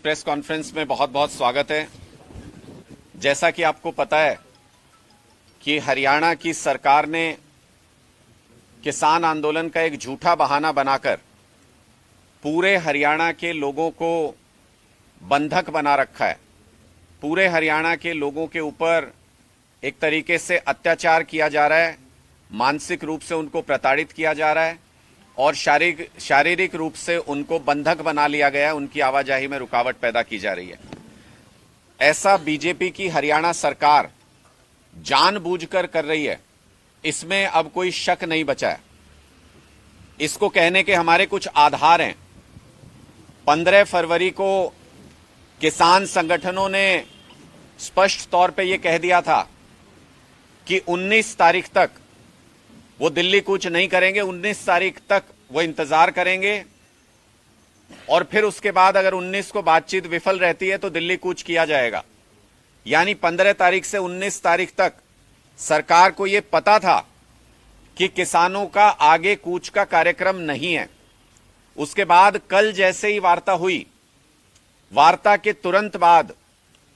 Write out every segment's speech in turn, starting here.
Press conference में बहुत बहुत स्वागत है। जैसा कि आपको पता है कि हरियाणा की सरकार ने किसान आंदोलन का एक झूठा बहाना बनाकर पूरे हरियाणा के लोगों को बंधक बना रखा है। पूरे हरियाणा के लोगों के ऊपर एक तरीके से अत्याचार किया जा रहा है, मानसिक रूप से उनको प्रताड़ित किया जा रहा है और शारीरिक रूप से उनको बंधक बना लिया गया है, उनकी आवाजाही में रुकावट पैदा की जा रही है। ऐसा बीजेपी की हरियाणा सरकार जानबूझकर कर रही है, इसमें अब कोई शक नहीं बचा है। इसको कहने के हमारे कुछ आधार हैं। 15 फरवरी को किसान संगठनों ने स्पष्ट तौर पे ये कह दिया था कि 19 तारीख तक वो दिल्ली कूच नहीं करेंगे, 19 तारीख तक वो इंतजार करेंगे और फिर उसके बाद अगर 19 को बातचीत विफल रहती है तो दिल्ली कूच किया जाएगा। यानी 15 तारीख से 19 तारीख तक सरकार को ये पता था कि किसानों का आगे कूच का कार्यक्रम नहीं है। उसके बाद कल जैसे ही वार्ता हुई, वार्ता के तुरंत बाद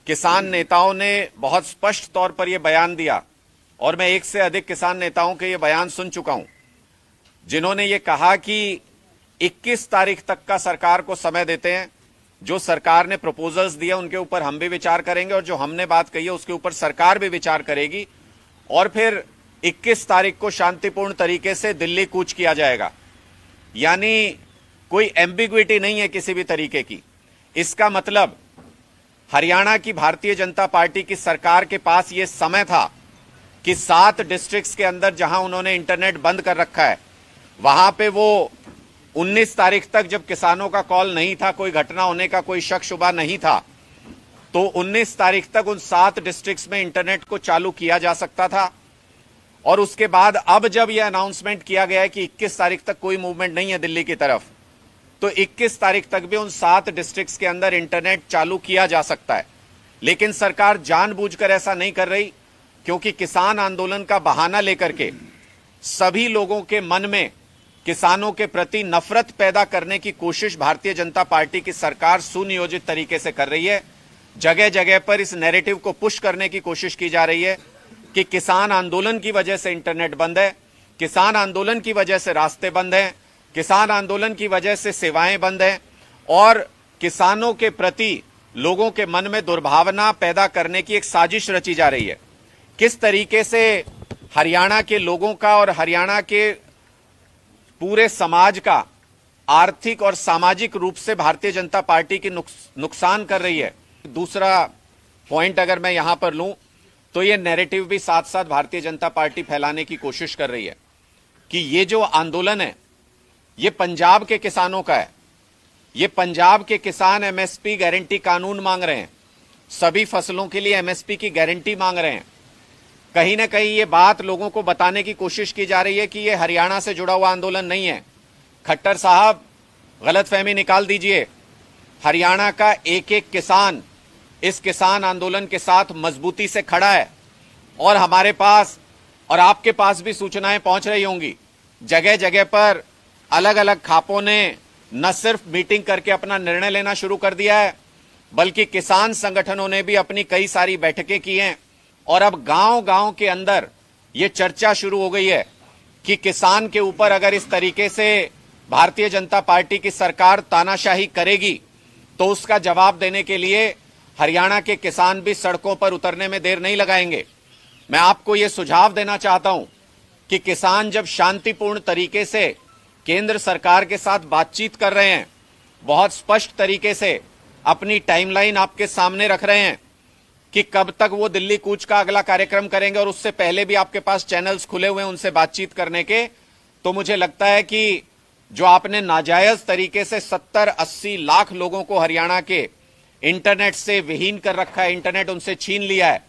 किसान नेताओं ने बहुत स्पष्ट तौर पर यह बयान दिया और मैं एक से अधिक किसान नेताओं के ये बयान सुन चुका हूं, जिन्होंने ये कहा कि 21 तारीख तक का सरकार को समय देते हैं। जो सरकार ने प्रपोजल्स दिए उनके ऊपर हम भी विचार करेंगे और जो हमने बात कही है उसके ऊपर सरकार भी विचार करेगी और फिर 21 तारीख को शांतिपूर्ण तरीके से दिल्ली कूच किया जाएगा। यानी कोई एम्बिग्विटी नहीं है किसी भी तरीके की। इसका मतलब हरियाणा की भारतीय जनता पार्टी की सरकार के पास ये समय था कि 7 डिस्ट्रिक्ट्स के अंदर जहां उन्होंने इंटरनेट बंद कर रखा है, वहां पे वो 19 तारीख तक जब किसानों का कॉल नहीं था, कोई घटना होने का कोई शक शुबा नहीं था, तो 19 तारीख तक उन 7 डिस्ट्रिक्ट्स में इंटरनेट को चालू किया जा सकता था। और उसके बाद अब जब यह अनाउंसमेंट किया गया है कि 21 तारीख तक कोई मूवमेंट नहीं है दिल्ली की तरफ, तो 21 तारीख तक भी उन 7 डिस्ट्रिक्ट्स के अंदर इंटरनेट चालू किया जा सकता है। लेकिन सरकार जानबूझकर ऐसा नहीं कर रही, क्योंकि किसान आंदोलन का बहाना लेकर के सभी लोगों के मन में किसानों के प्रति नफरत पैदा करने की कोशिश भारतीय जनता पार्टी की सरकार सुनियोजित तरीके से कर रही है। जगह जगह पर इस नैरेटिव को पुश करने की कोशिश की जा रही है कि किसान आंदोलन की वजह से इंटरनेट बंद है, किसान आंदोलन की वजह से रास्ते बंद हैं, किसान आंदोलन की वजह से सेवाएं बंद हैं और किसानों के प्रति लोगों के मन में दुर्भावना पैदा करने की एक साजिश रची जा रही है। किस तरीके से हरियाणा के लोगों का और हरियाणा के पूरे समाज का आर्थिक और सामाजिक रूप से भारतीय जनता पार्टी की नुकसान कर रही है। दूसरा पॉइंट अगर मैं यहां पर लूं तो ये नैरेटिव भी साथ साथ भारतीय जनता पार्टी फैलाने की कोशिश कर रही है कि ये जो आंदोलन है ये पंजाब के किसानों का है। ये पंजाब के किसान एमएसपी गारंटी कानून मांग रहे हैं, सभी फसलों के लिए एमएसपी की गारंटी मांग रहे हैं। कहीं ना कहीं ये बात लोगों को बताने की कोशिश की जा रही है कि ये हरियाणा से जुड़ा हुआ आंदोलन नहीं है। खट्टर साहब, गलतफहमी निकाल दीजिए। हरियाणा का एक एक किसान इस किसान आंदोलन के साथ मजबूती से खड़ा है और हमारे पास और आपके पास भी सूचनाएं पहुंच रही होंगी। जगह जगह पर अलग अलग खापों ने न सिर्फ मीटिंग करके अपना निर्णय लेना शुरू कर दिया है, बल्कि किसान संगठनों ने भी अपनी कई सारी बैठकें की हैं और अब गांव-गांव के अंदर ये चर्चा शुरू हो गई है कि किसान के ऊपर अगर इस तरीके से भारतीय जनता पार्टी की सरकार तानाशाही करेगी तो उसका जवाब देने के लिए हरियाणा के किसान भी सड़कों पर उतरने में देर नहीं लगाएंगे। मैं आपको ये सुझाव देना चाहता हूं कि किसान जब शांतिपूर्ण तरीके से केंद्र सरकार के साथ बातचीत कर रहे हैं, बहुत स्पष्ट तरीके से अपनी टाइमलाइन आपके सामने रख रहे हैं कि कब तक वो दिल्ली कूच का अगला कार्यक्रम करेंगे और उससे पहले भी आपके पास चैनल्स खुले हुए हैं उनसे बातचीत करने के, तो मुझे लगता है कि जो आपने नाजायज तरीके से 70-80 लाख लोगों को हरियाणा के इंटरनेट से विहीन कर रखा है, इंटरनेट उनसे छीन लिया है,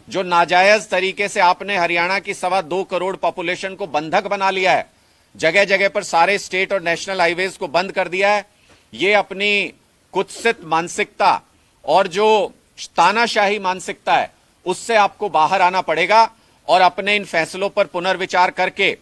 जो नाजायज तरीके से आपने हरियाणा की 2.25 करोड़ पॉपुलेशन को बंधक बना लिया है, जगह जगह पर सारे स्टेट और नेशनल हाईवेज को बंद कर दिया है, ये अपनी कुत्सित मानसिकता और जो तानाशाही मानसिकता है उससे आपको बाहर आना पड़ेगा और अपने इन फैसलों पर पुनर्विचार करके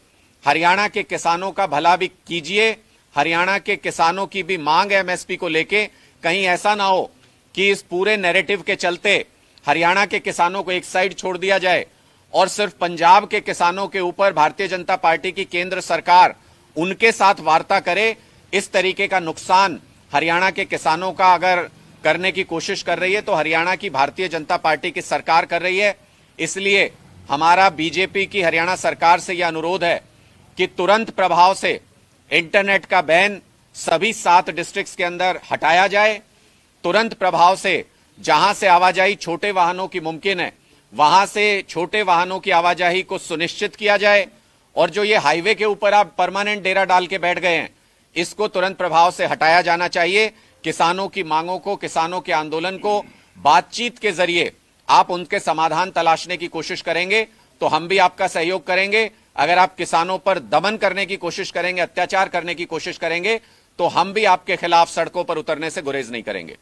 हरियाणा के किसानों का भला भी कीजिए। हरियाणा के किसानों की भी मांग है एमएसपी को लेके, कहीं ऐसा ना हो कि इस पूरे नैरेटिव के चलते हरियाणा के किसानों को एक साइड छोड़ दिया जाए और सिर्फ पंजाब के किसानों के ऊपर भारतीय जनता पार्टी की केंद्र सरकार उनके साथ वार्ता करे। इस तरीके का नुकसान हरियाणा के किसानों का अगर करने की कोशिश कर रही है तो हरियाणा की भारतीय जनता पार्टी की सरकार कर रही है। इसलिए हमारा बीजेपी की हरियाणा सरकार से यह अनुरोध है कि तुरंत प्रभाव से इंटरनेट का बैन सभी 7 डिस्ट्रिक्ट्स के अंदर हटाया जाए। तुरंत प्रभाव से जहां से आवाजाही छोटे वाहनों की मुमकिन है वहां से छोटे वाहनों की आवाजाही को सुनिश्चित किया जाए। और जो ये हाईवे के ऊपर आप परमानेंट डेरा डाल के बैठ गए हैं, इसको तुरंत प्रभाव से हटाया जाना चाहिए। किसानों की मांगों को, किसानों के आंदोलन को बातचीत के जरिए आप उनके समाधान तलाशने की कोशिश करेंगे तो हम भी आपका सहयोग करेंगे। अगर आप किसानों पर दमन करने की कोशिश करेंगे, अत्याचार करने की कोशिश करेंगे तो हम भी आपके खिलाफ सड़कों पर उतरने से गुरेज नहीं करेंगे।